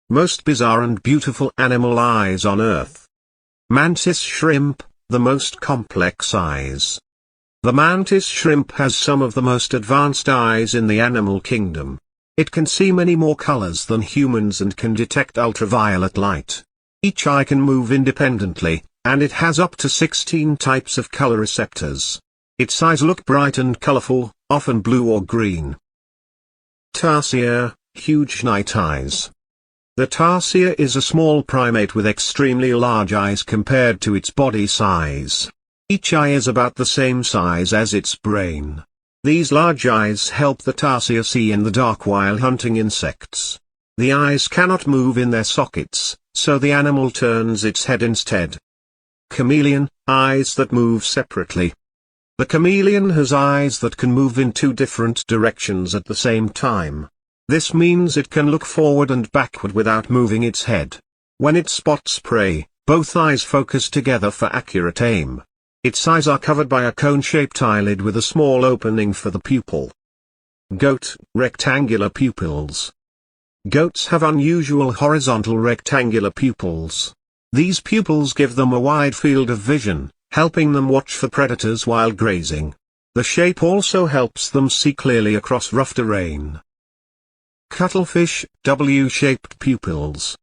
Most bizarre and beautiful animal eyes on Earth. Mantis shrimp, the most complex eyes. The mantis shrimp has some of the most advanced eyes in the animal kingdom. It can see many more colors than humans and can detect ultraviolet light. Each eye can move independently, and it has up to 16 types of color receptors. Its eyes look bright and colorful, often blue or green. Tarsier, huge night eyes. The tarsier is a small primate with extremely large eyes compared to its body size. Each eye is about the same size as its brain. These large eyes help the tarsier see in the dark while hunting insects. The eyes cannot move in their sockets, so the animal turns its head instead. Chameleon, eyes that move separately. The chameleon has eyes that can move in two different directions at the same time. This means it can look forward and backward without moving its head. When it spots prey, both eyes focus together for accurate aim. Its eyes are covered by a cone-shaped eyelid with a small opening for the pupil. Goat, rectangular pupils. Goats have unusual horizontal rectangular pupils. These pupils give them a wide field of vision, helping them watch for predators while grazing. The shape also helps them see clearly across rough terrain. Cuttlefish, W-shaped pupils.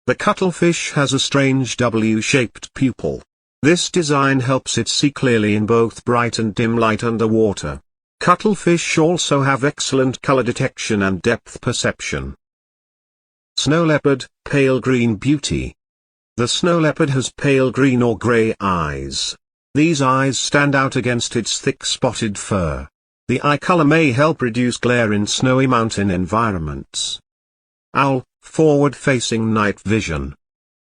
The cuttlefish has a strange W-shaped pupil. This design helps it see clearly in both bright and dim light underwater. Cuttlefish also have excellent color detection and depth perception. Snow leopard, pale green beauty. The snow leopard has pale green or gray eyes. These eyes stand out against its thick spotted fur. The eye color may help reduce glare in snowy mountain environments. Owl, forward-facing night vision.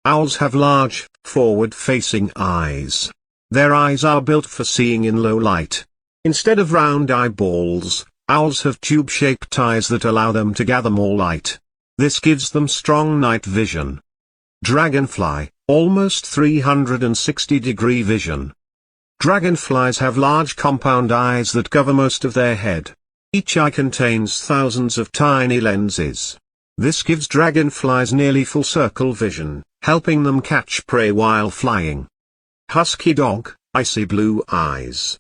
Owls have large, forward-facing eyes. Their eyes are built for seeing in low light. Instead of round eyeballs, owls have tube-shaped eyes that allow them to gather more light. This gives them strong night vision. Dragonfly, almost 360-degree vision. Dragonflies have large compound eyes that cover most of their head. Each eye contains thousands of tiny lenses. This gives dragonflies nearly full-circle vision, helping them catch prey while flying. Husky dog, icy blue eyes.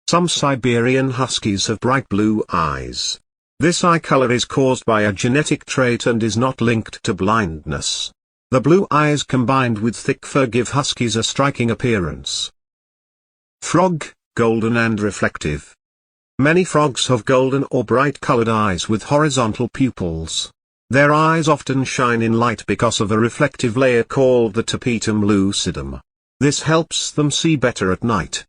Some Siberian huskies have bright blue eyes. This eye color is caused by a genetic trait and is not linked to blindness. The blue eyes combined with thick fur give huskies a striking appearance. Frog, golden and reflective. Many frogs have golden or bright-colored eyes with horizontal pupils. Their eyes often shine in light because of a reflective layer called the tapetum lucidum. This helps them see better at night.